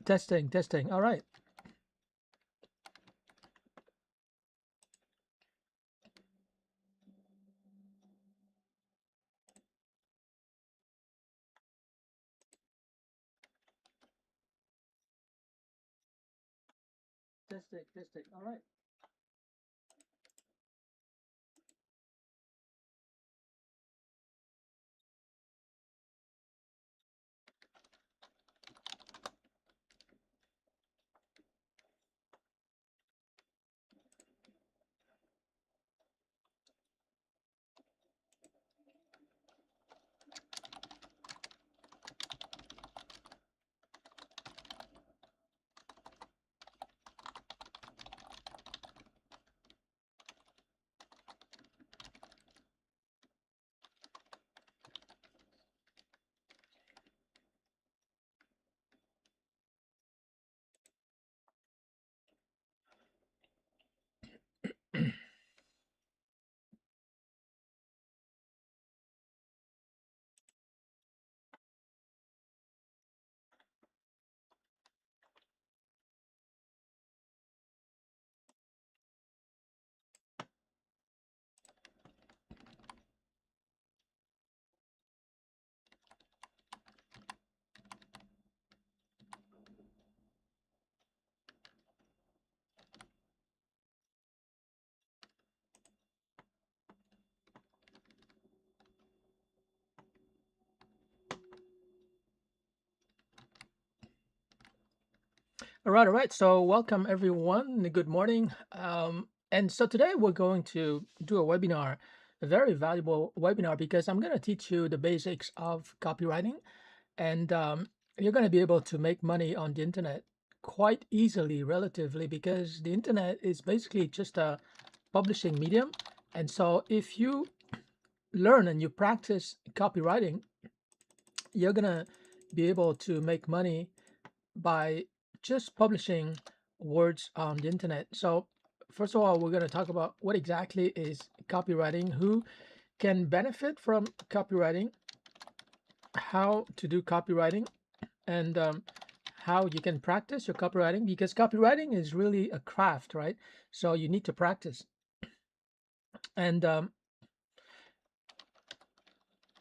Testing, testing. All right. Testing, testing. All right. All right, all right. So, welcome everyone. Good morning. And so today we're going to do a webinar, a very valuable webinar, because I'm going to teach you the basics of copywriting, and you're going to be able to make money on the internet quite easily, relatively, because the internet is basically just a publishing medium. And so, if you learn and you practice copywriting, you're going to be able to make money by just publishing words on the internet. So, first of all, we're going to talk about what exactly is copywriting, who can benefit from copywriting, how to do copywriting, and how you can practice your copywriting, because copywriting is really a craft, right? So, you need to practice. And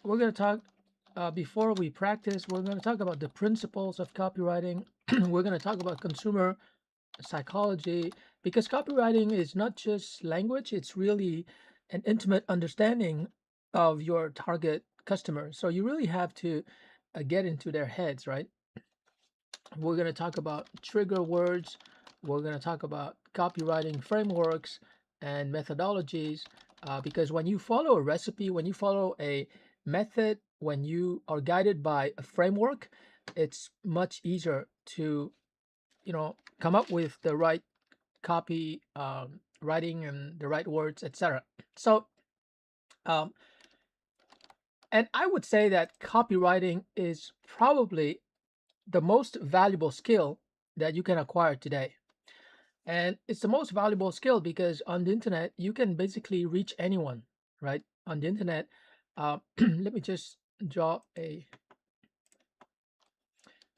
we're going to talk, before we practice, we're going to talk about the principles of copywriting. We're going to talk about consumer psychology, because copywriting is not just language, it's really an intimate understanding of your target customer. So you really have to get into their heads, right? We're going to talk about trigger words, we're going to talk about copywriting frameworks and methodologies, because when you follow a recipe, when you follow a method, when you are guided by a framework, it's much easier to come up with the right copy writing and the right words, etc. So um, and I would say that copywriting is probably the most valuable skill that you can acquire today. And it's the most valuable skill because on the internet you can basically reach anyone, right? On the internet, let me just draw a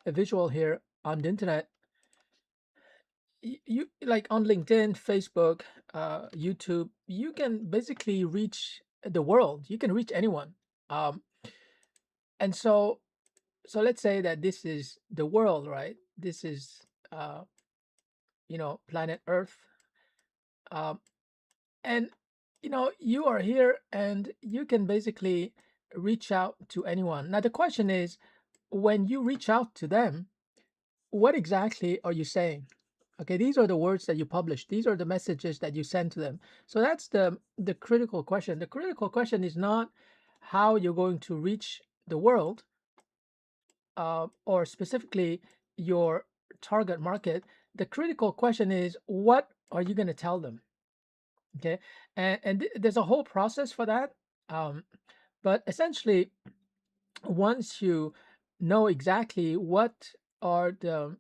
visual here. On the internet, you like on LinkedIn, Facebook, YouTube, you can basically reach the world. You can reach anyone. Um, and so let's say that this is the world, right? This is uh, planet Earth. Um, and you are here and you can basically reach out to anyone. Now the question is, when you reach out to them, what exactly are you saying? Okay, these are the words that you publish. These are the messages that you send to them. So that's the critical question. The critical question is not how you're going to reach the world, or specifically your target market. The critical question is, what are you going to tell them? Okay, and there's a whole process for that. Um, but essentially, once you know exactly what are the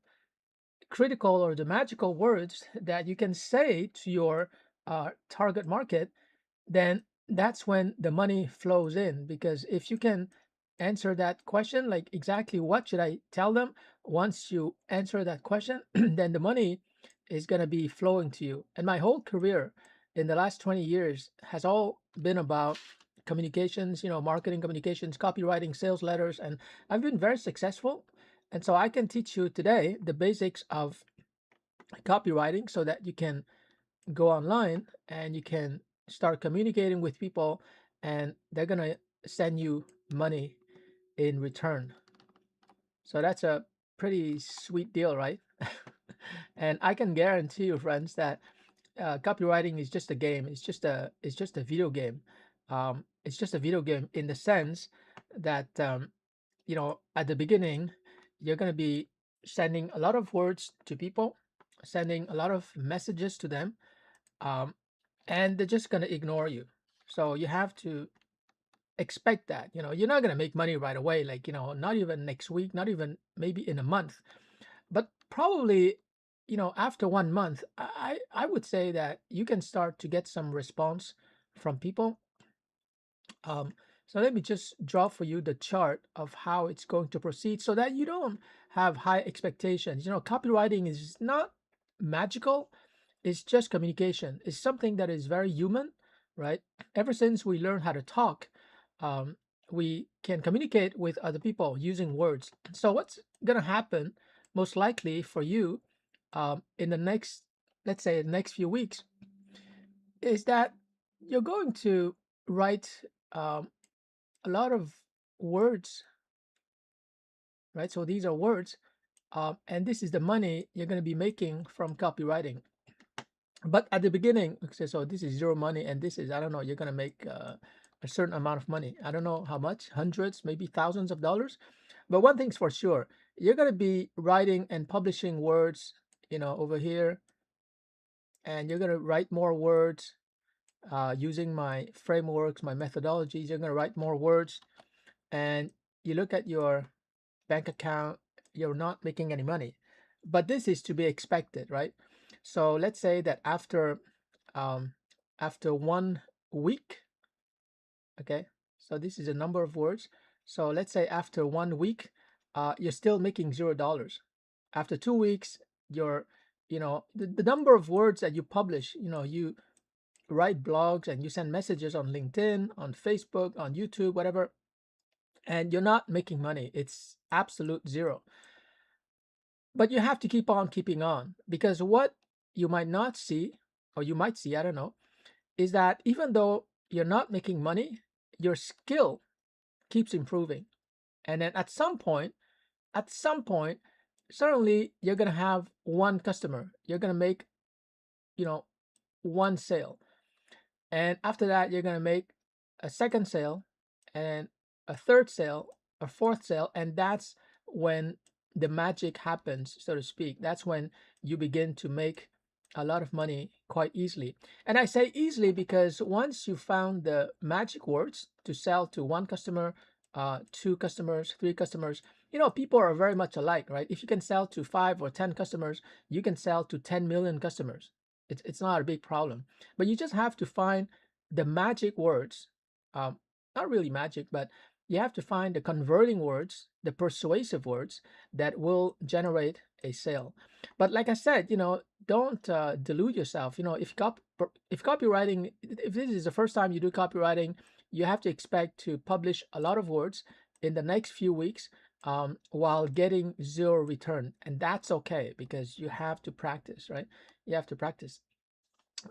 critical or the magical words that you can say to your target market, then that's when the money flows in. Because answer that question, like exactly what should I tell them. Once you answer that question, then the money is going to be flowing to you. And my whole career in the last 20 years has all been about communications, marketing, communications, copywriting, sales letters, and I've been very successful. And so I can teach you today the basics of copywriting so that you can go online and you can start communicating with people, and they're going to send you money in return. So that's a pretty sweet deal, right? And I can guarantee you, friends, that copywriting is just a game. It's just a video game. It's just a video game in the sense that at the beginning, you're going to be sending a lot of words to people, sending a lot of messages to them, um, and they're just going to ignore you. So you have to expect that. You're not going to make money right away, like, not even next week, not even maybe in a month, but probably, after 1 month, I would say that you can start to get some response from people. um, so let me just draw for you the chart of how it's going to proceed so that you don't have high expectations. Copywriting is not magical. It's just communication. It's something that is very human, right? Ever since we learned how to talk, um, we can communicate with other people using words. So what's going to happen most likely for you in the next, let's say, the next few weeks, is that you're going to write um, a lot of words, right? So these are words, and this is the money you're going to be making from copywriting. But at the beginning, okay, so this is zero money, and this is, I don't know, you're going to make a certain amount of money. I don't know how much, hundreds, maybe thousands of dollars. But one thing's for sure, you're going to be writing and publishing words, over here, and you're going to write more words using my frameworks, my methodologies. You're going to write more words, and you look at your bank account, you're not making any money. But this is to be expected, right? So let's say that um, after 1 week, okay, so this is a number of words. So let's say after 1 week, you're still making $0. After 2 weeks, you're, the number of words that you publish, you write blogs and you send messages on LinkedIn, on Facebook, on YouTube, whatever, and you're not making money. It's absolute zero. But you have to keep on keeping on, because what you might not see, or you might see, I don't know, is that even though you're not making money, your skill keeps improving. And then at some point, suddenly you're going to have one customer. You're going to make, you know, one sale. And after that, you're going to make a second sale and a third sale, a fourth sale. And that's when the magic happens, so to speak. That's when you begin to make a lot of money quite easily. And I say easily because once you found the magic words to sell to one customer, two customers, three customers, people are very much alike, right? If you can sell to 5 or 10 customers, you can sell to 10 million customers. It's not a big problem, but you just have to find the magic words. um, Not really magic, but you have to find the converting words, the persuasive words that will generate a sale. But like I said, don't delude yourself. If copywriting, if this is the first time you do copywriting, you have to expect to publish a lot of words in the next few weeks, while getting zero return, and that's okay because you have to practice, right? You have to practice.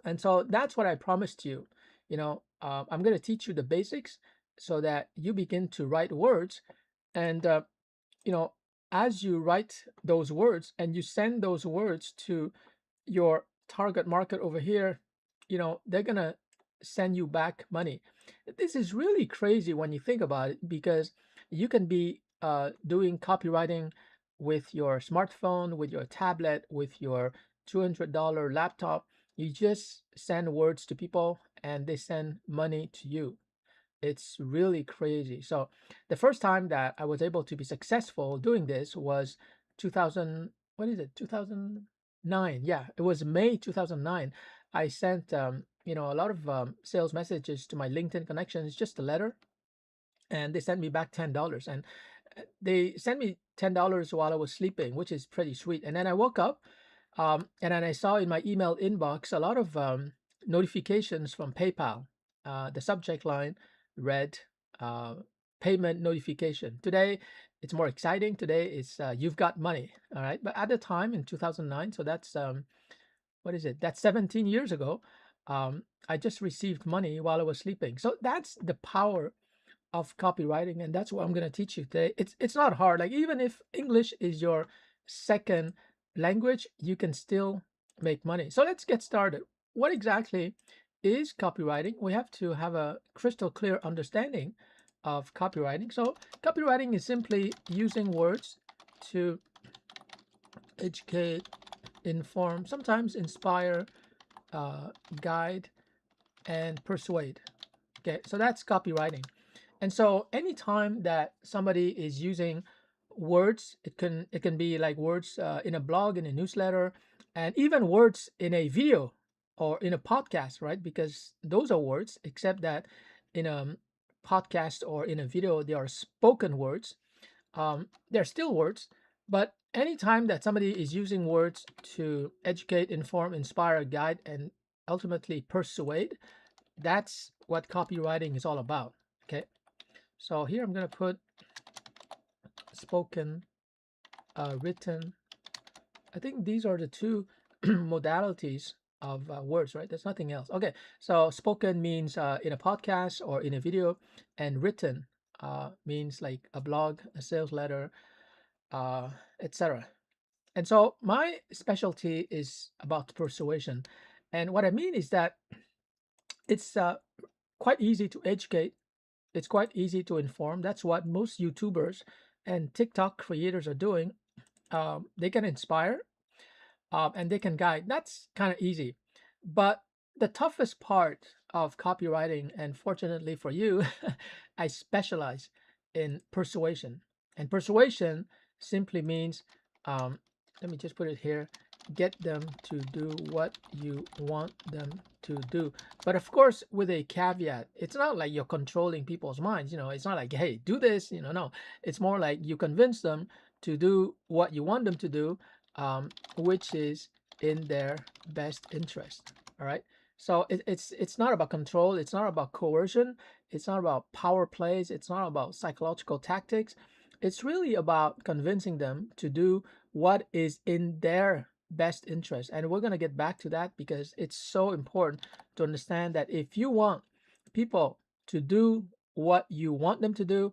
And so that's what I promised you. I'm going to teach you the basics so that you begin to write words. And, you know, as you write those words and you send those words to your target market over here, they're going to send you back money. This is really crazy when you think about it, because you can be doing copywriting with your smartphone, with your tablet, with your $200 laptop. You just send words to people and they send money to you. It's really crazy. So the first time that I was able to be successful doing this was 2000, what is it? 2009. Yeah, it was May 2009. I sent a lot of sales messages to my LinkedIn connections, just a letter. and they sent me back $10. And they sent me $10 while I was sleeping, which is pretty sweet. And then I woke up, and then I saw in my email inbox a lot of notifications from PayPal. The subject line read uh, payment notification. Today, it's more exciting. Today is you've got money. All right. But at the time in 2009, so that's what is it? That's 17 years ago. I just received money while I was sleeping. So that's the power of copywriting, and that's what I'm going to teach you today. It's not hard. Like, even if English is your second language, you can still make money. So let's get started. What exactly is copywriting? We have to have a crystal clear understanding of copywriting. So copywriting is simply using words to educate, inform, sometimes inspire, guide, and persuade. Okay, so that's copywriting. And so anytime that somebody is using words, it can be like words in a blog, in a newsletter, and even words in a video or in a podcast, right? Because those are words, except that in a podcast or in a video, they are spoken words. They're still words, but anytime that somebody is using words to educate, inform, inspire, guide, and ultimately persuade, that's what copywriting is all about. Okay, so here I'm going to put spoken, written. I think these are the two modalities of words, right? There's nothing else. Okay, so spoken means in a podcast or in a video, and written means like a blog, a sales letter, uh, etc. And so my specialty is about persuasion. And what I mean is that it's quite easy to educate, it's quite easy to inform. That's what most YouTubers and TikTok creators are doing. They can inspire, and they can guide. That's kind of easy. But the toughest part of copywriting, and fortunately for you, I specialize in persuasion. And persuasion simply means, um, let me just put it here, get them to do what you want them to do. But of course, with a caveat, it's not like you're controlling people's minds. It's not like, hey, do this. No, it's more like you convince them to do what you want them to do, which is in their best interest. All right. So it's not about control. It's not about coercion. It's not about power plays. It's not about psychological tactics. It's really about convincing them to do what is in their best interest. And we're going to get back to that because it's so important to understand that if you want people to do what you want them to do,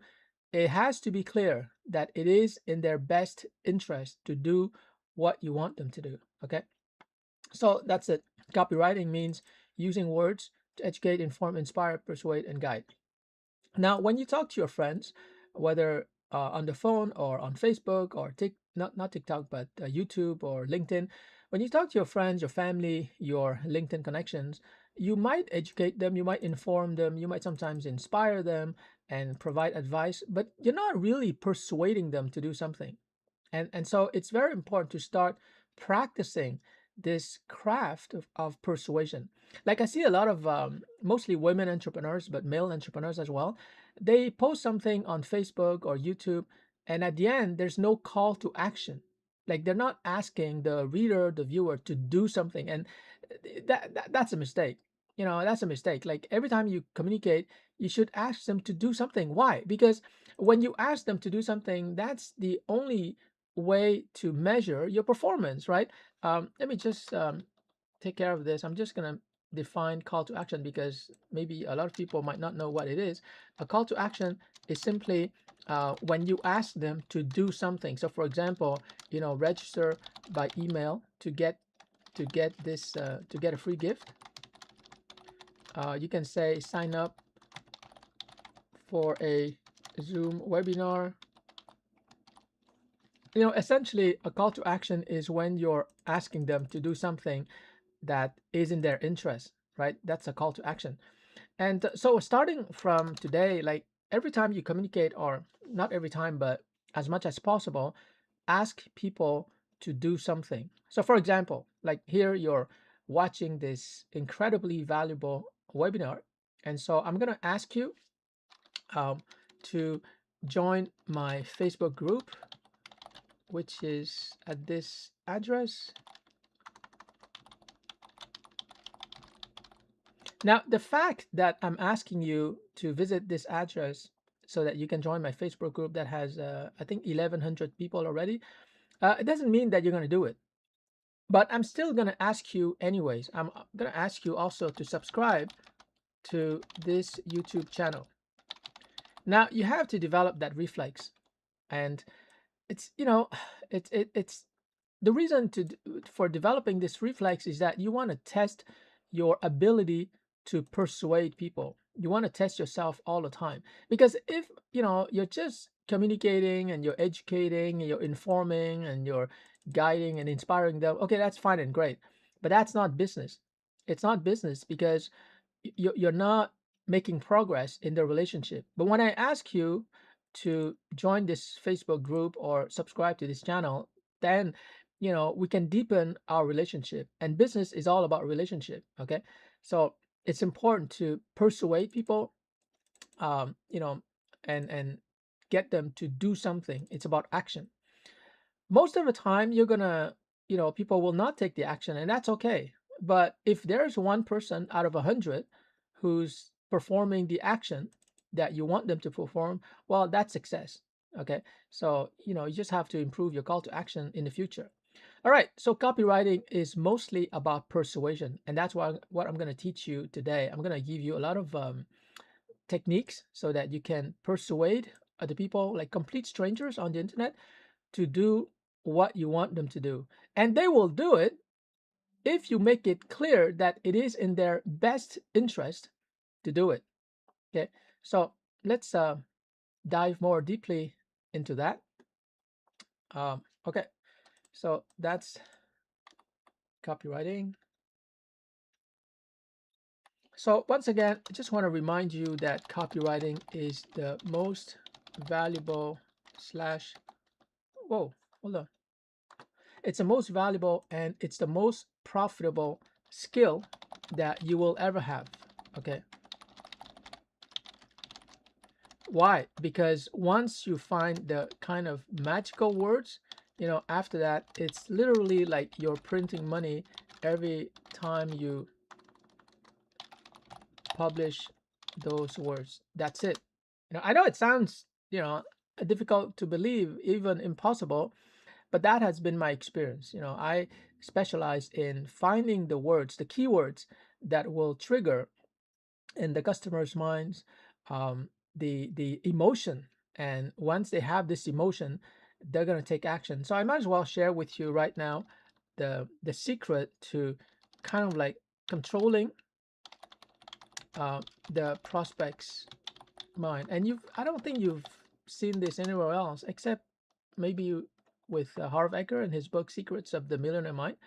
it has to be clear that it is in their best interest to do what you want them to do. Okay, so that's it. Copywriting means using words to educate, inform, inspire, persuade, and guide. Now, when you talk to your friends, whether on the phone or on Facebook or not TikTok, but YouTube or LinkedIn, when you talk to your friends, your family, your LinkedIn connections, you might educate them, you might inform them, you might sometimes inspire them and provide advice, but you're not really persuading them to do something. And so it's very important to start practicing this craft of persuasion. Like, I see a lot of mostly women entrepreneurs, but male entrepreneurs as well. They post something on Facebook or YouTube, and at the end there's no call to action. Like, they're not asking the reader, the viewer, to do something. And that's a mistake. That's a mistake. Like, every time you communicate, you should ask them to do something. Why? Because when you ask them to do something, that's the only way to measure your performance, right? Let me just take care of this. I'm just going to define call to action because maybe a lot of people might not know what it is. A call to action is simply when you ask them to do something. So, for example, register by email to get this to get a free gift. You can say sign up for a Zoom webinar. Essentially, a call to action is when you're asking them to do something that is in their interest, right? That's a call to action. And so, starting from today, like, every time you communicate, or not every time, but as much as possible, ask people to do something. So, for example, like, here you're watching this incredibly valuable webinar. And so I'm going to ask you um, to join my Facebook group, which is at this address. Now, the fact that I'm asking you to visit this address so that you can join my Facebook group that has, I think, 1,100 people already, it doesn't mean that you're going to do it. But I'm still going to ask you anyways. I'm going to ask you also to subscribe to this YouTube channel. Now, you have to develop that reflex. And it's, it's the reason for developing this reflex is that you want to test your ability to persuade people. You want to test yourself all the time, because if you're just communicating and you're educating and you're informing and you're guiding and inspiring them, okay, that's fine and great, but that's not business. It's not business because you're not making progress in the relationship. But when I ask you to join this Facebook group or subscribe to this channel, then we can deepen our relationship. And business is all about relationship. Okay, so it's important to persuade people, um, you know, and get them to do something. It's about action. Most of the time, you're gonna, people will not take the action, and that's okay. But if there's one person out of 100 who's performing the action that you want them to perform, well, that's success. Okay, so you just have to improve your call to action in the future. All right, so copywriting is mostly about persuasion, and that's what I'm going to teach you today. I'm going to give you a lot of techniques so that you can persuade other people, like complete strangers on the internet, to do what you want them to do. And they will do it if you make it clear that it is in their best interest to do it. Okay, so let's dive more deeply into that. Okay, so that's copywriting. So once again, I just want to remind you that copywriting is the most valuable slash, whoa, hold on. It's the most valuable and it's the most profitable skill that you will ever have. Okay. Why? Because once you find the kind of magical words, after that, it's literally like you're printing money every time you publish those words. That's it. I know it sounds, difficult to believe, even impossible, but that has been my experience. I specialize in finding the words, the keywords that will trigger in the customer's minds the emotion, and once they have this emotion, they're going to take action. So I might as well share with you right now the secret to kind of like controlling the prospect's mind. And I don't think you've seen this anywhere else except maybe with Harv Eker and his book Secrets of the Millionaire Mind.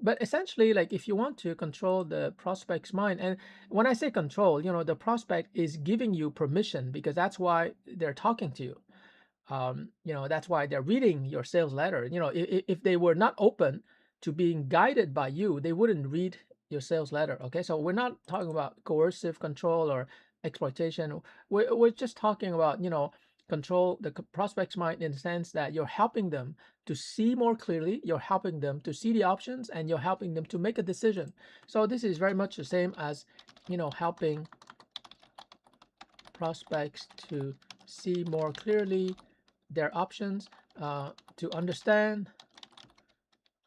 But essentially, like, if you want to control the prospect's mind, and when I say control, the prospect is giving you permission because that's why they're talking to you. That's why they're reading your sales letter. If they were not open to being guided by you, they wouldn't read your sales letter. Okay, so we're not talking about coercive control or exploitation. We're just talking about control the prospect's mind in the sense that you're helping them to see more clearly, you're helping them to see the options, and you're helping them to make a decision. So this is very much the same as helping prospects to see more clearly their options, to understand,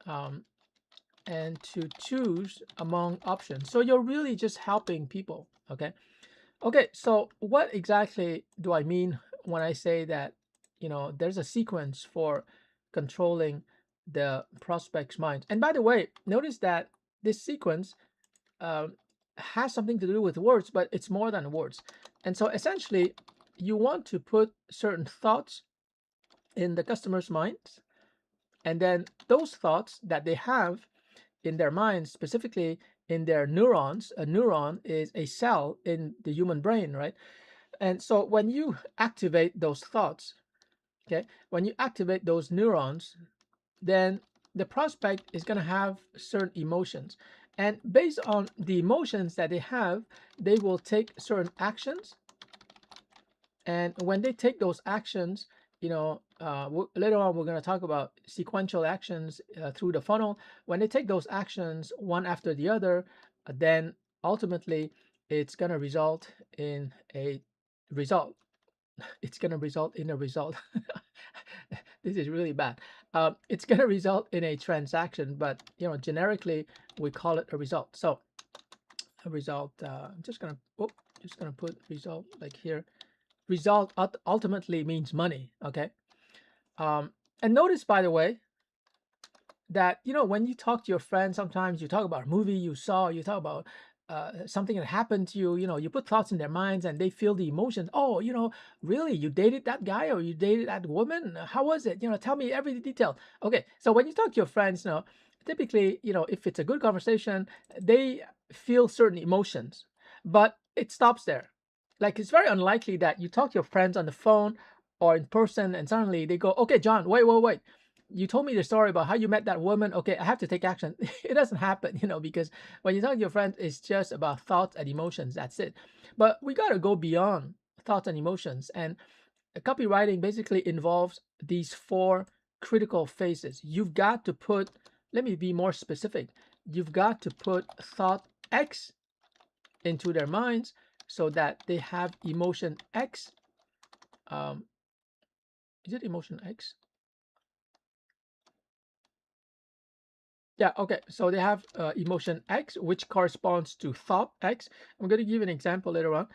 and to choose among options. So you're really just helping people. Okay, so what exactly do I mean when I say that there's a sequence for controlling the prospect's mind? And by the way, notice that this sequence has something to do with words, but it's more than words. And so essentially, you want to put certain thoughts in the customer's minds, and then those thoughts that they have in their minds, specifically in their neurons. A neuron is a cell in the human brain, right? And so when you activate those thoughts, okay, when you activate those neurons, then the prospect is going to have certain emotions. And based on the emotions that they have, they will take certain actions. And when they take those actions, later on we're going to talk about sequential actions through the funnel. When they take those actions one after the other, then ultimately it's going to result in a result. It's going to result in a result. This is really bad. It's going to result in a transaction, but generically we call it a result. So a result. I'm just gonna put result like here. Result ultimately means money. Okay. And notice, by the way, that when you talk to your friends, sometimes you talk about a movie you saw, you talk about something that happened to you. You put thoughts in their minds and they feel the emotions. Oh, really, you dated that guy or you dated that woman? How was it? Tell me every detail. Okay, so when you talk to your friends, typically, if it's a good conversation, they feel certain emotions, but it stops there. Like, it's very unlikely that you talk to your friends on the phone or in person and suddenly they go, okay, John, wait, you told me the story about how you met that woman. Okay, I have to take action. It doesn't happen, because when you talk to your friends, it's just about thoughts and emotions. That's it. But we got to go beyond thoughts and emotions. And copywriting basically involves these four critical phases. You've got to put, let me be more specific. You've got to put thought X into their minds so that they have emotion X. Is it emotion X? Yeah, okay. So they have emotion X, which corresponds to thought X. I'm going to give an example later on.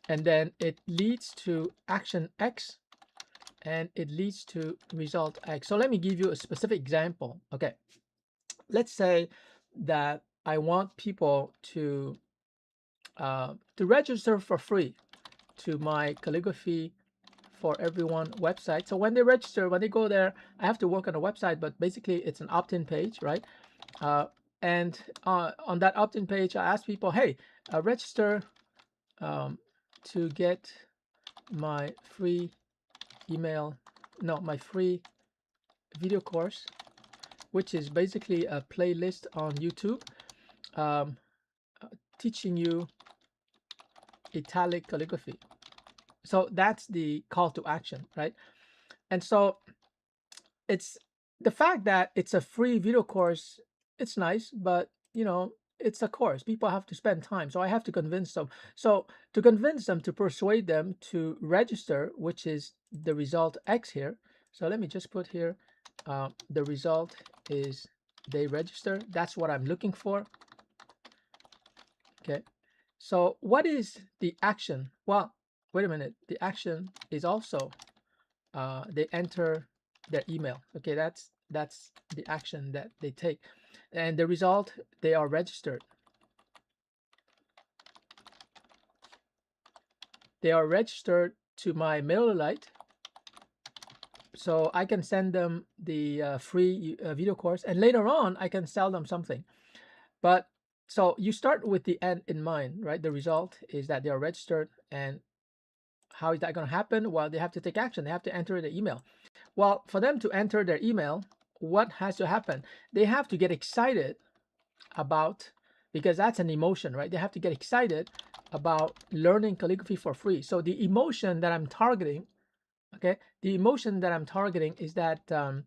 And then it leads to action X, and it leads to result X. So let me give you a specific example. Okay. Let's say that I want people to register for free to my Calligraphy for Everyone website. So when they register, when they go there, I have to work on a website, but basically it's an opt-in page, right? And on that opt-in page, I ask people, hey, register to get my free my free video course, which is basically a playlist on YouTube um, teaching you italic calligraphy. So that's the call to action, right? And so it's the fact that it's a free video course. It's nice, but it's a course. People have to spend time, so I have to convince them. So to convince them, to persuade them to register, which is the result X here. So let me just put here the result is they register. That's what I'm looking for. Okay, so what is the action? Well, wait a minute. The action is also they enter their email. Okay, that's the action that they take, and the result, they are registered. They are registered to my MailerLite, so I can send them the free video course, and later on I can sell them something. But so you start with the end in mind, right? The result is that they are registered, and how is that going to happen? Well, they have to take action. They have to enter the email. Well, for them to enter their email, what has to happen? They have to get excited about, because that's an emotion, right? They have to get excited about learning calligraphy for free. So the emotion that I'm targeting, okay, the emotion that I'm targeting is that um,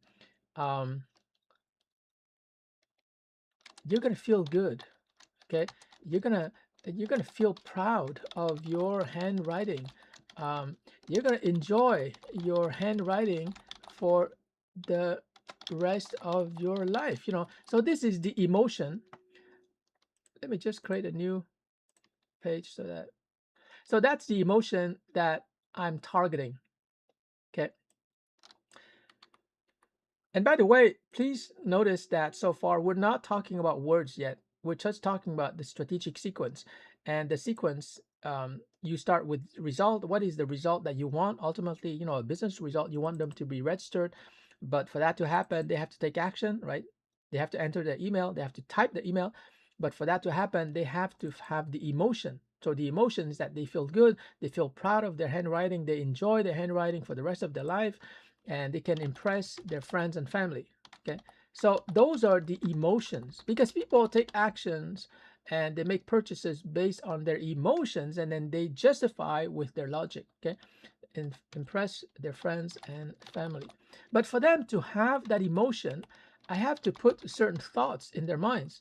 you're gonna feel good, okay? You're gonna feel proud of your handwriting. You're gonna enjoy your handwriting for the rest of your life. So this is the emotion. Let me just create a new page so that's the emotion that I'm targeting. Okay. And by the way, please notice that so far we're not talking about words yet. We're just talking about the strategic sequence. And the sequence, you start with result. What is the result that you want? Ultimately, a business result, you want them to be registered. But for that to happen, they have to take action, right? They have to enter their email, they have to type the email. But for that to happen, they have to have the emotion. So the emotion is that they feel good, they feel proud of their handwriting, they enjoy their handwriting for the rest of their life, and they can impress their friends and family. Okay, so those are the emotions, because people take actions and they make purchases based on their emotions, and then they justify with their logic. Okay, impress their friends and family. But for them to have that emotion, I have to put certain thoughts in their minds.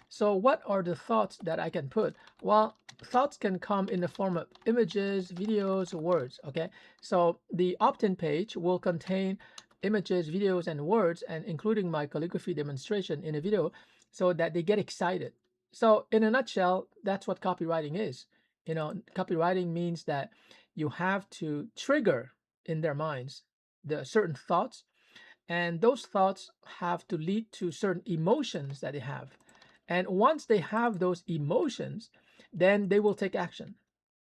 So, what are the thoughts that I can put? Well, thoughts can come in the form of images, videos, words. Okay, so the opt-in page will contain images, videos, and words, and including my calligraphy demonstration in a video, so that they get excited. So, in a nutshell, that's what copywriting is. Copywriting means that you have to trigger in their minds the certain thoughts, and those thoughts have to lead to certain emotions that they have. And once they have those emotions, then they will take action.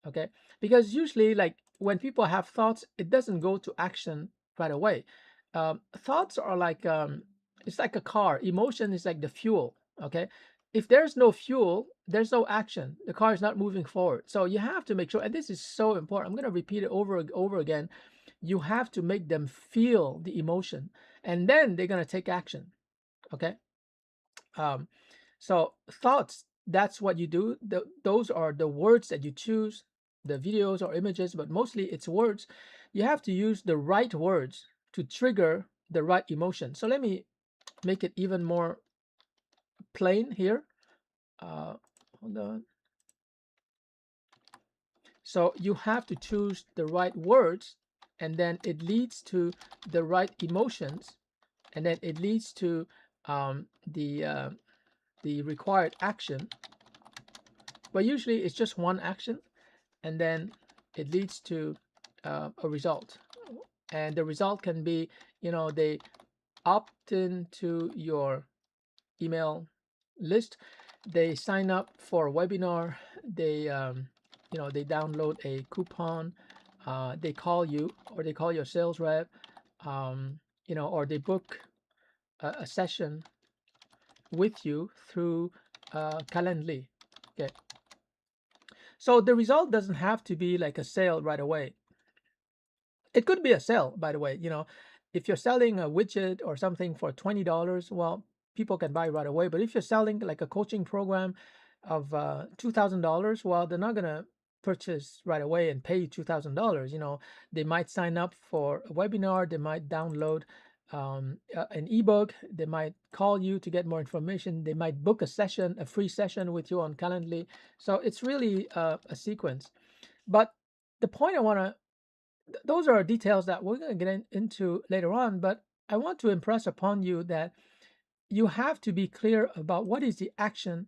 Okay, because usually, like, when people have thoughts, it doesn't go to action right away. Thoughts are like, it's like a car. Emotion is like the fuel. Okay, if there's no fuel, there's no action. The car is not moving forward. So you have to make sure, and this is so important, I'm going to repeat it over and over again. You have to make them feel the emotion, and then they're going to take action. Okay. um, so thoughts, that's what you do. Those are the words that you choose, the videos or images, but mostly it's words. You have to use the right words to trigger the right emotion. So let me make it even more plain here. uh, Hold on. So you have to choose the right words, and then it leads to the right emotions, and then it leads to the required action. But usually it's just one action, and then it leads to a result. And the result can be, they opt into your email list, they sign up for a webinar, they download a coupon, they call you, or they call your sales rep, or they book a session with you through Calendly. Okay, so the result doesn't have to be like a sale right away. It could be a sale, by the way. If you're selling a widget or something for $20, well, people can buy right away. But if you're selling like a coaching program of $2,000, well, they're not gonna purchase right away and pay you $2,000. They might sign up for a webinar, they might download an ebook, they might call you to get more information, they might book a session, a free session with you on Calendly. So it's really a sequence. But the point I want to those are details that we're going to get into later on, but I want to impress upon you that you have to be clear about what is the action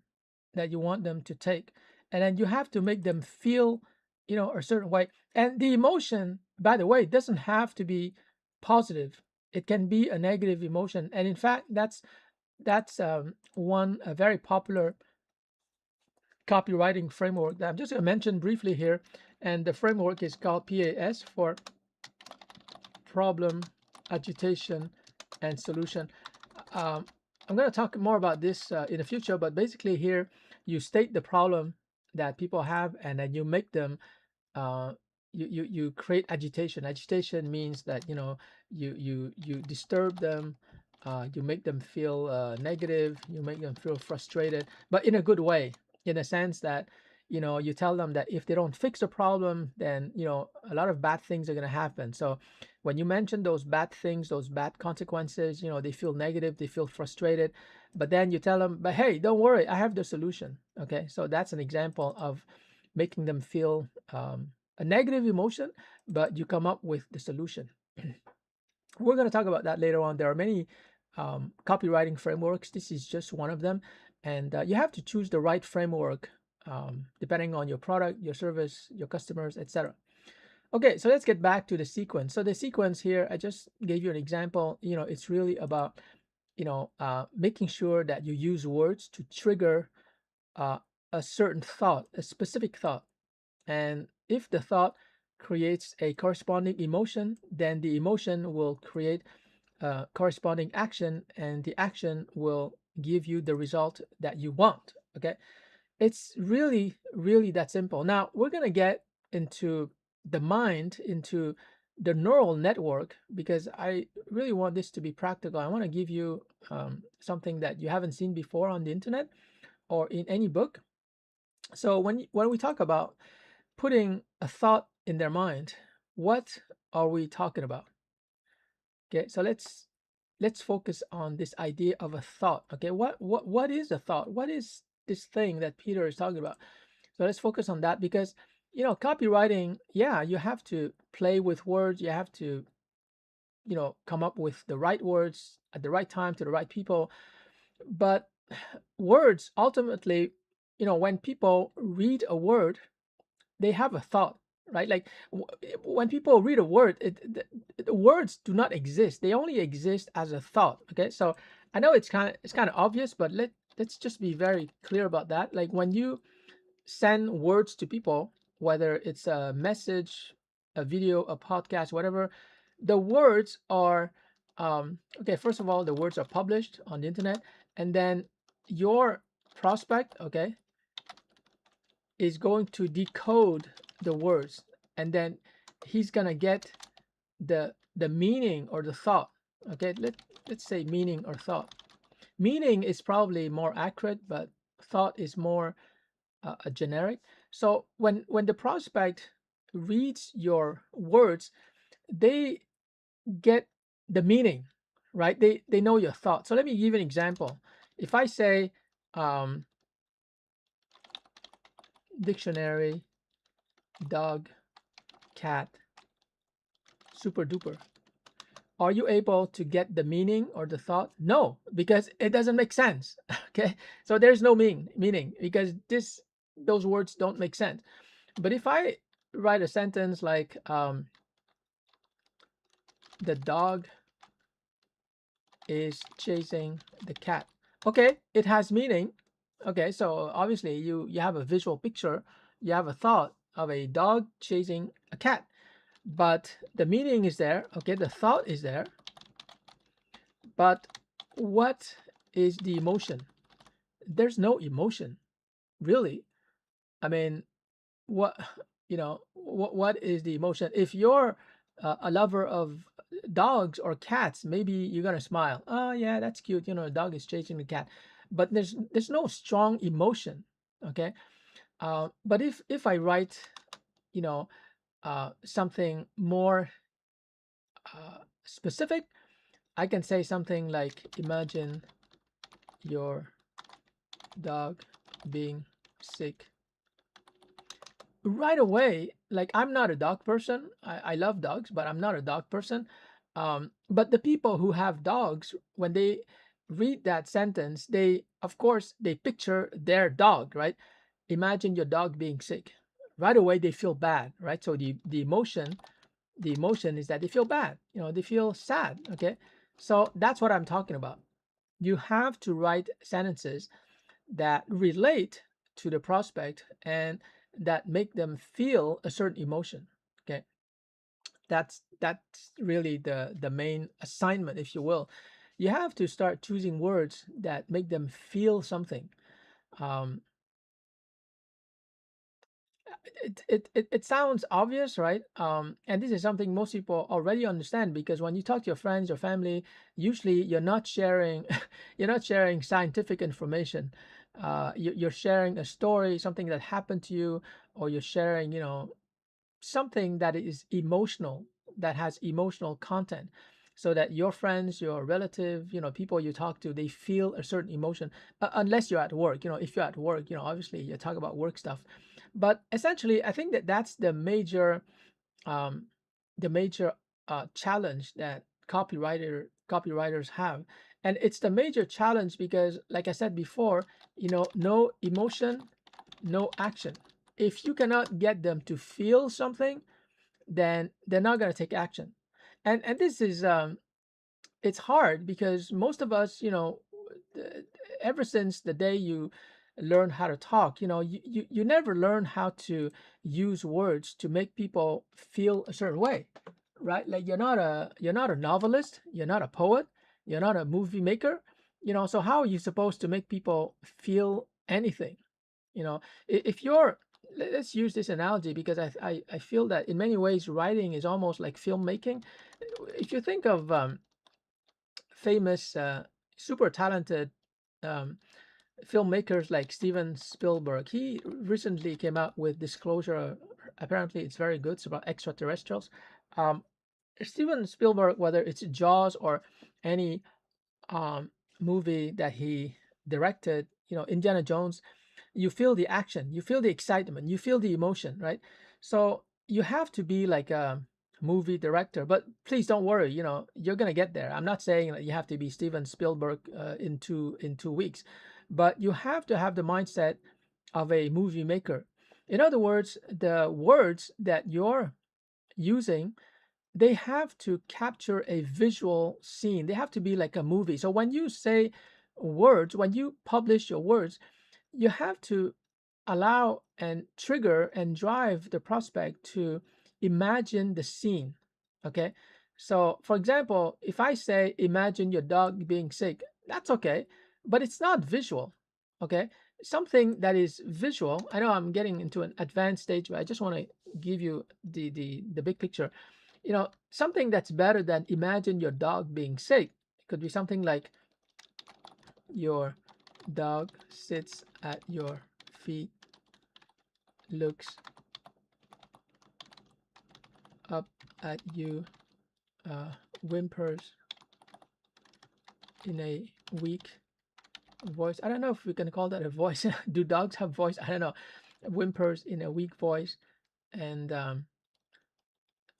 that you want them to take. And then you have to make them feel, a certain way. And the emotion, by the way, doesn't have to be positive. It can be a negative emotion. And in fact, that's one a very popular copywriting framework that I'm just going to mention briefly here. And the framework is called PAS, for problem, agitation, and solution. Um, I'm going to talk more about this in the future, but basically here you state the problem that people have, and then you make them uh, you create agitation. Agitation means that you disturb them, you make them feel negative, you make them feel frustrated, but in a good way, in a sense that you tell them that if they don't fix the problem, then a lot of bad things are going to happen. So when you mention those bad things, those bad consequences, they feel negative, they feel frustrated, but then you tell them, but hey, don't worry, I have the solution. Okay, so that's an example of making them feel a negative emotion, but you come up with the solution. We're going to talk about that later on. There are many copywriting frameworks. This is just one of them. And you have to choose the right framework depending on your product, your service, your customers, etc. Okay, so let's get back to the sequence. So the sequence here, I just gave you an example. It's really about, making sure that you use words to trigger a certain thought, a specific thought. And if the thought creates a corresponding emotion, then the emotion will create a corresponding action, and the action will give you the result that you want. Okay, it's really, really that simple. Now we're going to get into the mind, into the neural network, because I really want this to be practical. I want to give you something that you haven't seen before on the internet or in any book. So when we talk about putting a thought in their mind, what are we talking about? Okay, so let's focus on this idea of a thought. Okay, what is a thought? What is this thing that Peter is talking about? So let's focus on that, because copywriting, yeah, you have to play with words. You have to come up with the right words at the right time to the right people. But words ultimately, when people read a word, they have a thought, right? Like when people read a word, the words do not exist. They only exist as a thought. Okay, so I know it's kind of obvious, but let's just be very clear about that. Like when you send words to people, whether it's a message, a video, a podcast, whatever, the words are okay. First of all, the words are published on the internet, and then your prospect, okay, is going to decode the words, and then he's gonna get the meaning or the thought. Okay, let's say meaning or thought. Meaning is probably more accurate, but thought is more a generic. So when the prospect reads your words, they get the meaning, right? They know your thought. So let me give an example. If I say dictionary, dog, cat, super duper, are you able to get the meaning or the thought? No, because it doesn't make sense. Okay, so there's no meaning because those words don't make sense. But if I write a sentence like the dog is chasing the cat, okay, it has meaning. Okay, so obviously you have a visual picture, you have a thought of a dog chasing a cat, but the meaning is there. Okay, the thought is there, but what is the emotion? There's no emotion, really. I mean, what what is the emotion? If you're a lover of dogs or cats, maybe you're gonna smile. Oh yeah, that's cute. A dog is chasing the cat, but there's no strong emotion. Okay, but if I write, you know, something more specific, I can say something like, imagine your dog being sick. Right away, like I'm not a dog person. I love dogs, but I'm not a dog person. But the people who have dogs, when they read that sentence, they, of course, they picture their dog, right? Imagine your dog being sick. Right away, they feel bad, right? So the emotion is that they feel bad. They feel sad. Okay, so that's what I'm talking about. You have to write sentences that relate to the prospect and that make them feel a certain emotion. Okay, that's really the main assignment, if you will. You have to start choosing words that make them feel something. um, it sounds obvious, right? And this is something most people already understand, because when you talk to your friends or family, usually you're not sharing you're not sharing scientific information. You're sharing a story, something that happened to you, or you're sharing, something that is emotional, that has emotional content, so that your friends, your relative, people you talk to, they feel a certain emotion. Unless you're at work. If you're at work, obviously you talk about work stuff. But essentially, I think that that's um, the major challenge that copywriters have. And it's the major challenge because, like I said before, no emotion, no action. If you cannot get them to feel something, then they're not going to take action. And this is it's hard because most of us, th- ever since the day you learn how to talk, you never learn how to use words to make people feel a certain way, right? Like you're not a novelist, you're not a poet, you're not a movie maker. So how are you supposed to make people feel anything? you know if you're Let's use this analogy, because I feel that in many ways writing is almost like filmmaking. If you think of famous super talented um, filmmakers like Steven Spielberg, he recently came out with Disclosure. Apparently it's very good. It's about extraterrestrials. Um, Steven Spielberg, whether it's Jaws or any um, movie that he directed, Indiana Jones, you feel the action, you feel the excitement, you feel the emotion, right? So you have to be like a movie director, but please don't worry, you're gonna get there. I'm not saying that you have to be Steven Spielberg in 2 weeks, but you have to have the mindset of a movie maker. In other words, the words that you're using, they have to capture a visual scene. They have to be like a movie. So when you say words, when you publish your words, you have to allow and trigger and drive the prospect to imagine the scene. Okay. So, for example, if I say, imagine your dog being sick, that's okay, but it's not visual. Okay. Something that is visual. I know I'm getting into an advanced stage, but I just want to give you the big picture. Something that's better than imagine your dog being sick. It could be something like, your dog sits at your feet, looks up at you, whimpers in a weak voice. I don't know if we can call that a voice. Do dogs have voice? I don't know. Whimpers in a weak voice, and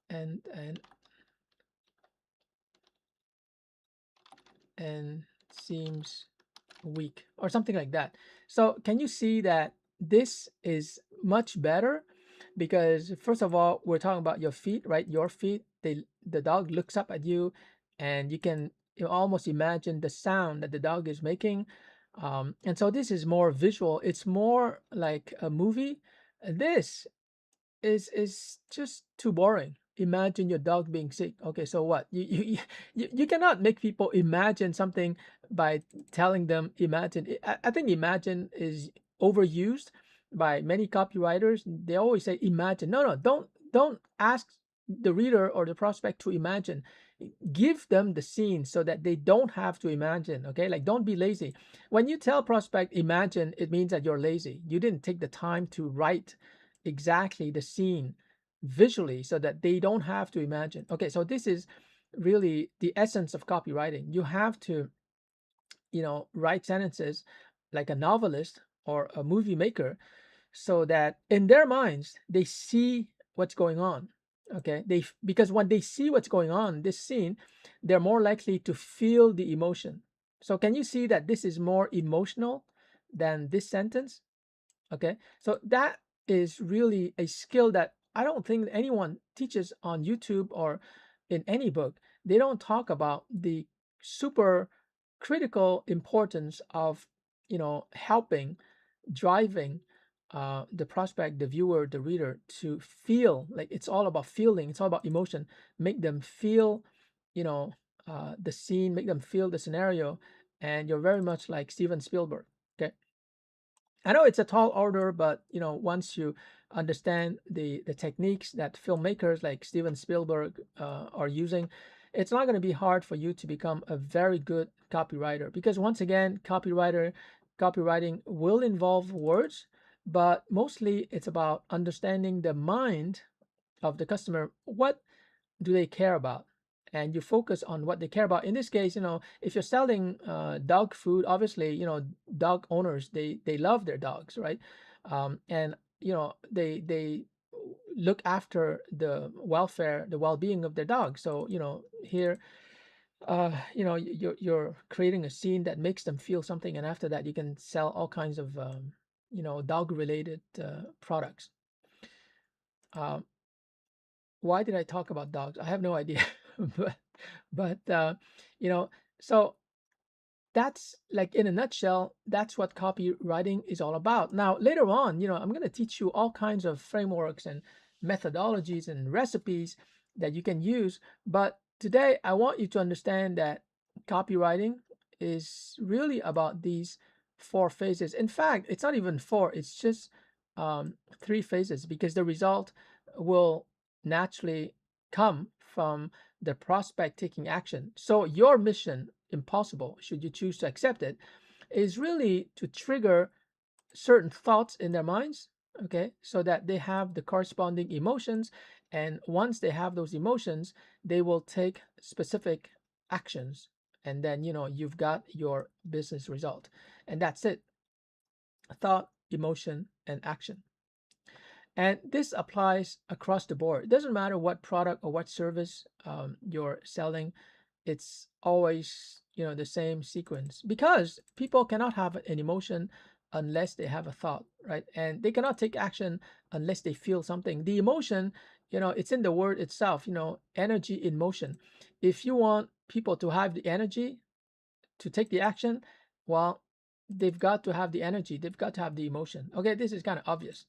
and and and seems week or something like that. So can you see that this is much better? Because first of all, we're talking about your feet, right? Your feet, the dog looks up at you, and you almost imagine the sound that the dog is making. And so this is more visual. It's more like a movie. This is just too boring. Imagine your dog being sick. Okay, so what? You cannot make people imagine something by telling them imagine. I think imagine is overused by many copywriters. They always say imagine. No, no, don't ask the reader or the prospect to imagine. Give them the scene so that they don't have to imagine. Okay, like don't be lazy. When you tell prospect imagine, it means that you're lazy. You didn't take the time to write exactly the scene visually so that they don't have to imagine. Okay, so this is really the essence of copywriting. You have to, write sentences like a novelist or a movie maker, so that in their minds they see what's going on. Okay, because when they see what's going on, this scene, they're more likely to feel the emotion. So can you see that this is more emotional than this sentence? Okay, so that is really a skill that I don't think anyone teaches on YouTube or in any book. They don't talk about the super critical importance of, helping, driving the prospect, the viewer, the reader to feel. Like it's all about feeling, it's all about emotion. Make them feel, you know, the scene, make them feel the scenario, and you're very much like Steven Spielberg. Okay. I know it's a tall order, but once you understand the techniques that filmmakers like Steven Spielberg are using, it's not going to be hard for you to become a very good copywriter. Because once again, copywriting will involve words, but mostly it's about understanding the mind of the customer. What do they care about? And you focus on what they care about. In this case, if you're selling dog food, obviously, dog owners, they love their dogs, right? And they look after the welfare, the well-being of their dog. So here, you're creating a scene that makes them feel something, and after that, you can sell all kinds of dog-related products. Um, why did I talk about dogs? I have no idea. but but you know, so that's like in a nutshell, that's what copywriting is all about. Now, later on, I'm going to teach you all kinds of frameworks and methodologies and recipes that you can use. But today, I want you to understand that copywriting is really about these 4 phases. In fact, it's not even four, it's just 3 phases, because the result will naturally come from the prospect taking action. So your mission, impossible, should you choose to accept it, is really to trigger certain thoughts in their minds. okay, so that they have the corresponding emotions. And once they have those emotions, they will take specific actions. And then, you've got your business result. And that's it: thought, emotion, and action. And this applies across the board. It doesn't matter what product or what service you're selling. It's always, the same sequence, because people cannot have an emotion unless they have a thought, right? And they cannot take action unless they feel something. The emotion, it's in the word itself, energy in motion. If you want people to have the energy to take the action, well, they've got to have the energy, they've got to have the emotion. Okay, this is kind of obvious.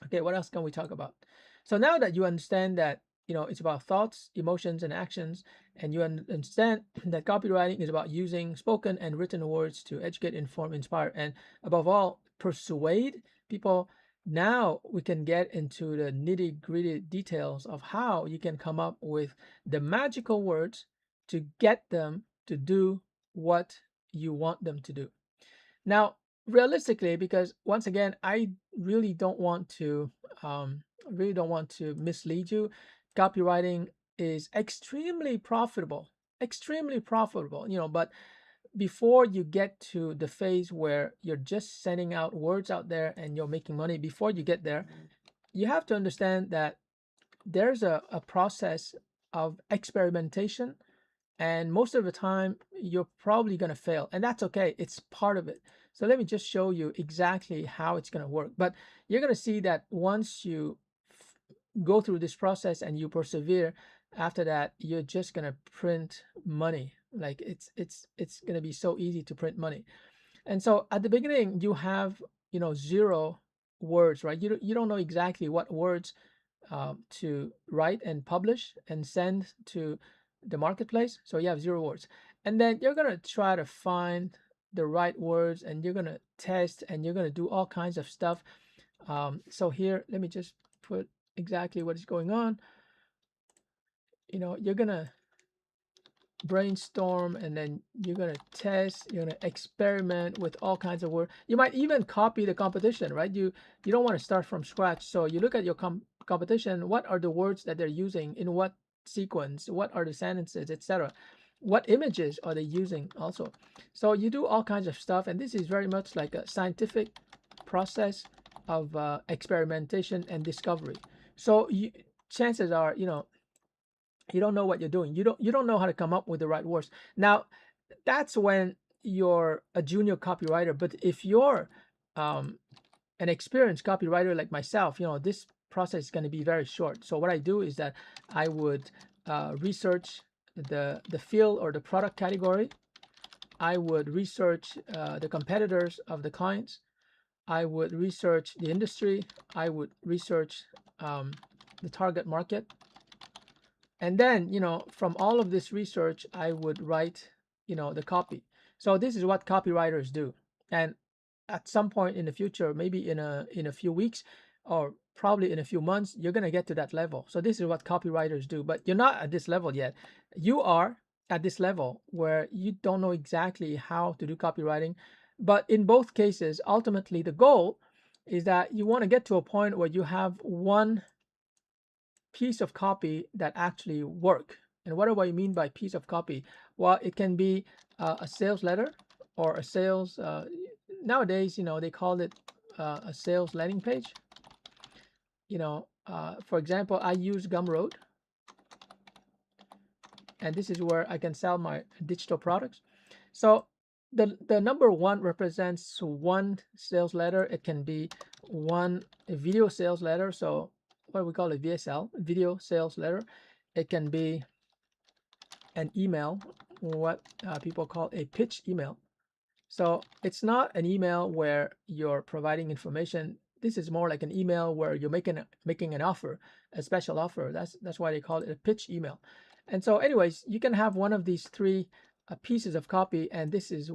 Okay, what else can we talk about? So now that you understand that, it's about thoughts, emotions, and actions, and you understand that copywriting is about using spoken and written words to educate, inform, inspire, and above all, persuade people. Now we can get into the nitty-gritty details of how you can come up with the magical words to get them to do what you want them to do. Now, realistically, because once again, I really don't want to, mislead you. Copywriting is extremely profitable. But before you get to the phase where you're just sending out words out there and you're making money, before you get there, you have to understand that there's a process of experimentation, and most of the time you're probably going to fail, and that's okay, it's part of it. So let me just show you exactly how it's going to work. But you're going to see that once you go through this process and you persevere, after that you're just going to print money. Like it's going to be so easy to print money. And so at the beginning you have, zero words, right? You don't know exactly what words to write and publish and send to the marketplace. So you have zero words. And then you're going to try to find the right words, and you're going to test, and you're going to do all kinds of stuff. So here, let me just put exactly what is going on. You're going to brainstorm, and then you're going to test, you're going to experiment with all kinds of words. You might even copy the competition, right? You don't want to start from scratch. So you look at your competition. What are the words that they're using, in what sequence, what are the sentences, etc. What images are they using also? So you do all kinds of stuff, and this is very much like a scientific process of experimentation and discovery. So chances are, you don't know what you're doing. You don't know how to come up with the right words. Now, that's when you're a junior copywriter. But if you're an experienced copywriter like myself, this process is going to be very short. So what I do is that I would research the field or the product category. I would research the competitors of the clients. I would research the industry. I would research the target market. And then, from all of this research, I would write, the copy. So this is what copywriters do. And at some point in the future, maybe in a few weeks, or probably in a few months, you're going to get to that level. So this is what copywriters do. But you're not at this level yet. You are at this level where you don't know exactly how to do copywriting. But in both cases, ultimately, the goal is that you want to get to a point where you have one piece of copy that actually work. And what do I mean by piece of copy? Well, it can be a sales letter, or a sales, nowadays, they call it a sales landing page. For example, I use Gumroad, and this is where I can sell my digital products. So the number one represents one sales letter. It can be one video sales letter. So what we call a VSL, video sales letter. It can be an email, what people call a pitch email. So it's not an email where you're providing information. This is more like an email where you're making an offer, a special offer. That's why they call it a pitch email. And so, anyways, you can have one of these three pieces of copy, and this is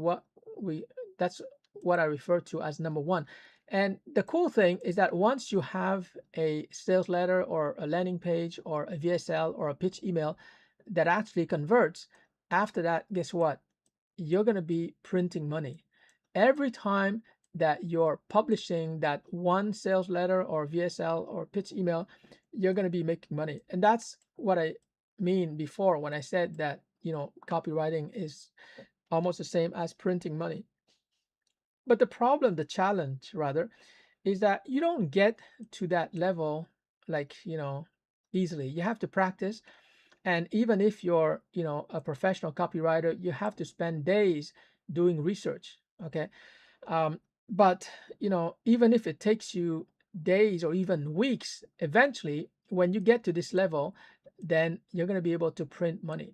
that's what I refer to as number one. And the cool thing is that once you have a sales letter, or a landing page, or a VSL, or a pitch email that actually converts, after that, guess what? You're going to be printing money. Every time that you're publishing that one sales letter or VSL or pitch email, you're going to be making money. And that's what I mean before when I said that, copywriting is almost the same as printing money. But the challenge rather, is that you don't get to that level like, easily. You have to practice. And even if you're, a professional copywriter, you have to spend days doing research. Okay. Um, but even if it takes you days or even weeks, eventually, when you get to this level, then you're going to be able to print money.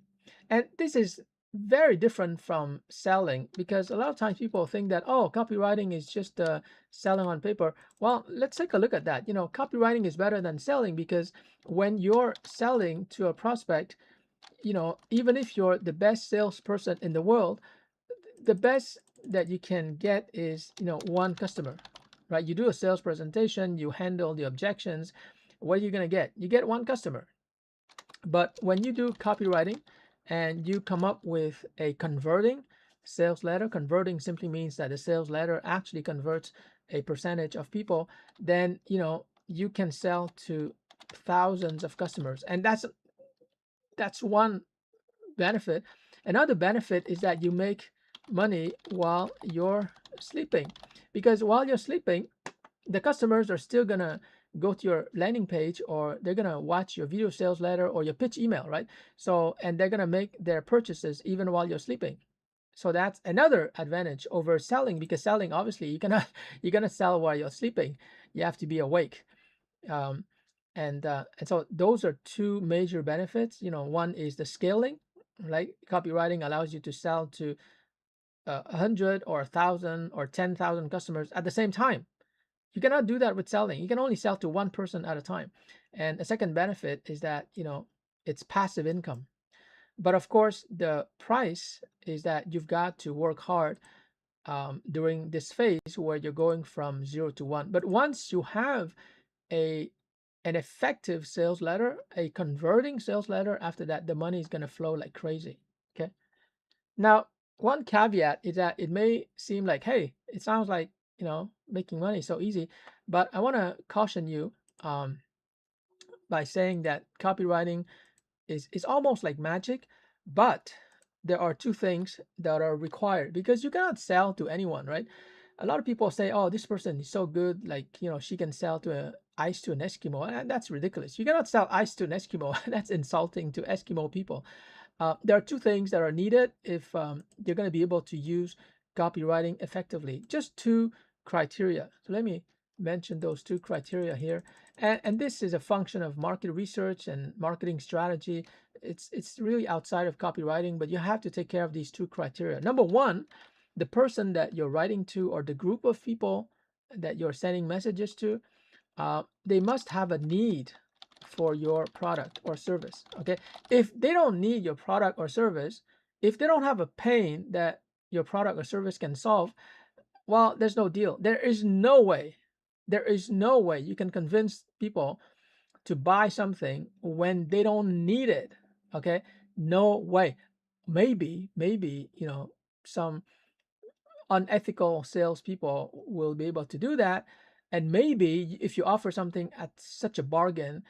And this is very different from selling, because a lot of times people think that, oh, copywriting is just selling on paper. Well, let's take a look at that. Copywriting is better than selling, because when you're selling to a prospect, even if you're the best salesperson in the world, the best that you can get is, one customer, right? You do a sales presentation, you handle the objections. What are you going to get? You get one customer. But when you do copywriting and you come up with a converting sales letter, converting simply means that the sales letter actually converts a percentage of people, then, you can sell to thousands of customers. And that's one benefit. Another benefit is that you make money while you're sleeping, because while you're sleeping, the customers are still gonna go to your landing page, or they're gonna watch your video sales letter or your pitch email, right? So, and they're gonna make their purchases even while you're sleeping. So that's another advantage over selling, because selling, obviously, you're gonna sell while you're sleeping. You have to be awake. Um, and so those are two major benefits. One is the scaling, right? Copywriting allows you to sell to 100 or 1,000 or 10,000 customers at the same time. You cannot do that with selling. You can only sell to one person at a time. And the second benefit is that, it's passive income. But of course, the price is that you've got to work hard during this phase where you're going from 0 to 1. But once you have a an effective sales letter, a converting sales letter, after that, the money is going to flow like crazy. Okay. Now, one caveat is that it may seem like, hey, it sounds like, making money so easy, but I want to caution you um, by saying that copywriting is almost like magic, but there are two things that are required, because you cannot sell to anyone, right? A lot of people say, oh, this person is so good, like, she can sell ice to an Eskimo, and that's ridiculous. You cannot sell ice to an Eskimo. That's insulting to Eskimo people. There are two things that are needed if you're going to be able to use copywriting effectively. Just two criteria. So let me mention those two criteria here. And this is a function of market research and marketing strategy. It's really outside of copywriting, but you have to take care of these two criteria. Number one, the person that you're writing to, or the group of people that you're sending messages to, they must have a need for your product or service. Okay. If they don't need your product or service, if they don't have a pain that your product or service can solve, well, there's no deal. There is no way you can convince people to buy something when they don't need it. Okay. No way. Maybe, some unethical salespeople will be able to do that. And maybe if you offer something at such a bargain,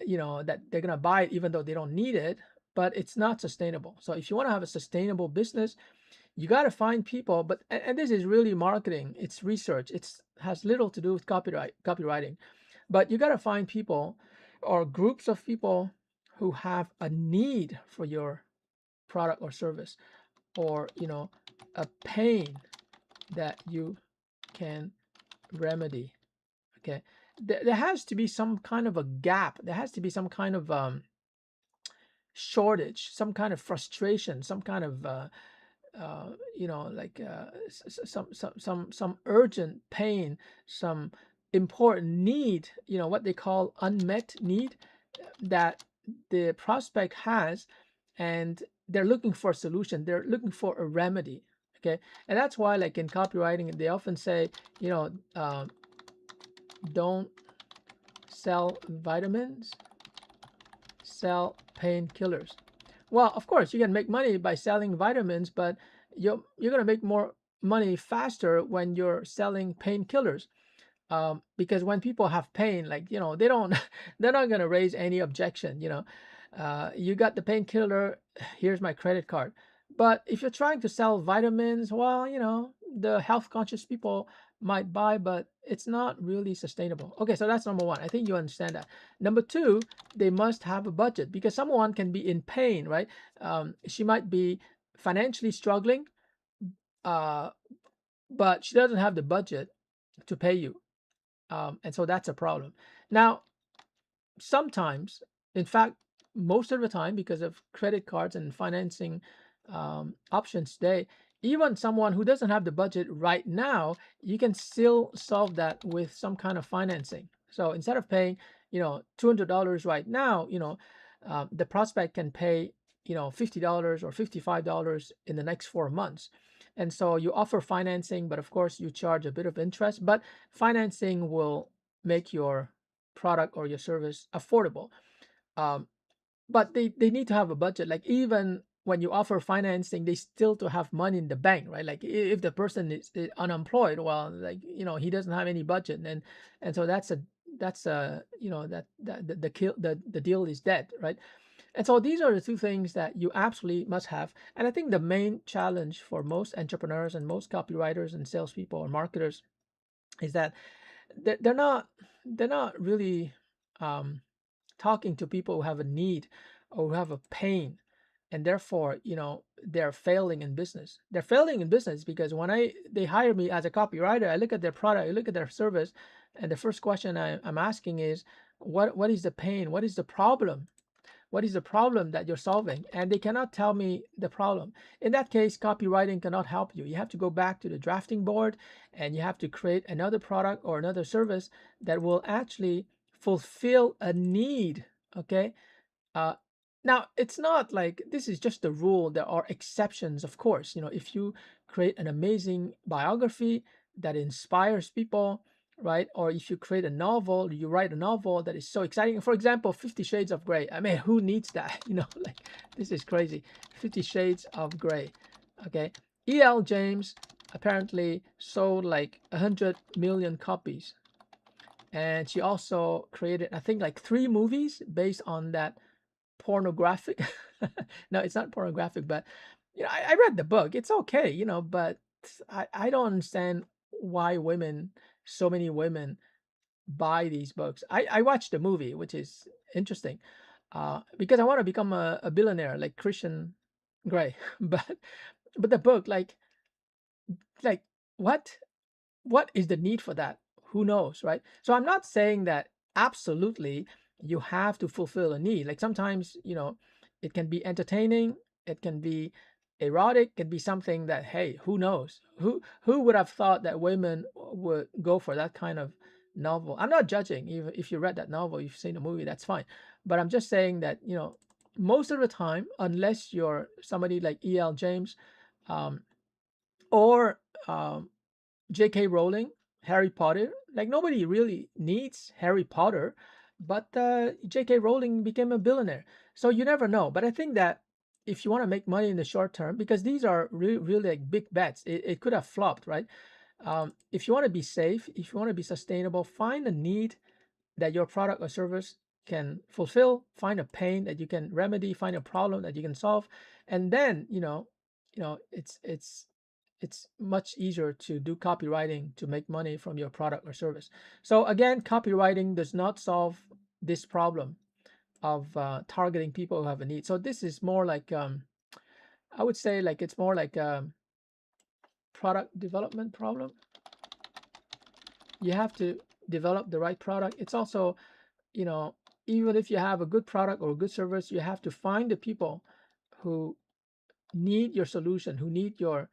that they're going to buy it even though they don't need it, but it's not sustainable. So if you want to have a sustainable business, you got to find people. But and this is really marketing, it's research, it's has little to do with copywriting. But you got to find people or groups of people who have a need for your product or service, or a pain that you can remedy. Okay. There has to be some kind of a gap. There has to be some kind of shortage, some kind of frustration, some kind of like some urgent pain, some important need, what they call unmet need, that the prospect has, and they're looking for a solution. They're looking for a remedy. Okay. And that's why, like in copywriting, they often say, don't sell vitamins, sell painkillers. Well, of course, you can make money by selling vitamins, but you're going to make more money faster when you're selling painkillers. Because when people have pain, like, they don't, they're not going to raise any objection. You got the painkiller, here's my credit card. But if you're trying to sell vitamins, well, the health conscious people might buy, but it's not really sustainable. Okay, so that's number one. I think you understand that. Number two, they must have a budget, because someone can be in pain, right? She might be financially struggling, uh, but she doesn't have the budget to pay you. And so that's a problem. Now, sometimes, in fact, most of the time, because of credit cards and financing options today, even someone who doesn't have the budget right now, you can still solve that with some kind of financing. So instead of paying, $200 right now, the prospect can pay, $50 or $55 in the next 4 months. And so you offer financing, but of course you charge a bit of interest, but financing will make your product or your service affordable. Um, but they need to have a budget. Like, even when you offer financing, they still to have money in the bank, right? Like, if the person is unemployed, well, like, he doesn't have any budget, and so that's a the deal is dead, right? And so these are the two things that you absolutely must have. And I think the main challenge for most entrepreneurs and most copywriters and salespeople or marketers is that they're not really um, talking to people who have a need or who have a pain, and therefore they're failing in business. They're failing in business because when they hire me as a copywriter, I look at their product, I look at their service, and the first question I'm asking is, what is the pain, what is the problem, what is the problem that you're solving? And they cannot tell me the problem. In that case, copywriting cannot help you. You have to go back to the drafting board, and you have to create another product or another service that will actually fulfill a need. Okay. uh, Now, it's not like this is just the rule. There are exceptions, of course. If you create an amazing biography that inspires people, right? Or if you create a novel, you write a novel that is so exciting. For example, 50 Shades of Grey. I mean, who needs that? Like, this is crazy. 50 Shades of Grey. Okay. E.L. James apparently sold like 100 million copies. And she also created, I think, like 3 movies based on that pornographic. No, it's not pornographic, but I read the book. It's okay, but I don't understand why so many women buy these books. I watched the movie, which is interesting, because I want to become a billionaire like Christian Grey. But the book, like what what is the need for that? Who knows, right? So I'm not saying that absolutely you have to fulfill a need. Like, sometimes, it can be entertaining, it can be erotic, it can be something that, hey, who knows? Who would have thought that women would go for that kind of novel? I'm not judging. Even if you read that novel, you've seen the movie, that's fine. But I'm just saying that, most of the time, unless you're somebody like E.L. James, um, or J.K. Rowling, Harry Potter. Like, nobody really needs Harry Potter, but J.K. Rowling became a billionaire. So you never know. But I think that if you want to make money in the short term, because these are really like big bets, it could have flopped, right? If you want to be safe, if you want to be sustainable, find a need that your product or service can fulfill, find a pain that you can remedy, find a problem that you can solve, and then it's much easier to do copywriting to make money from your product or service. So again, copywriting does not solve this problem of targeting people who have a need. So this is more like, I would say, like, it's more like a product development problem. You have to develop the right product. It's also, you know, even if you have a good product or a good service, you have to find the people who need your solution, who need your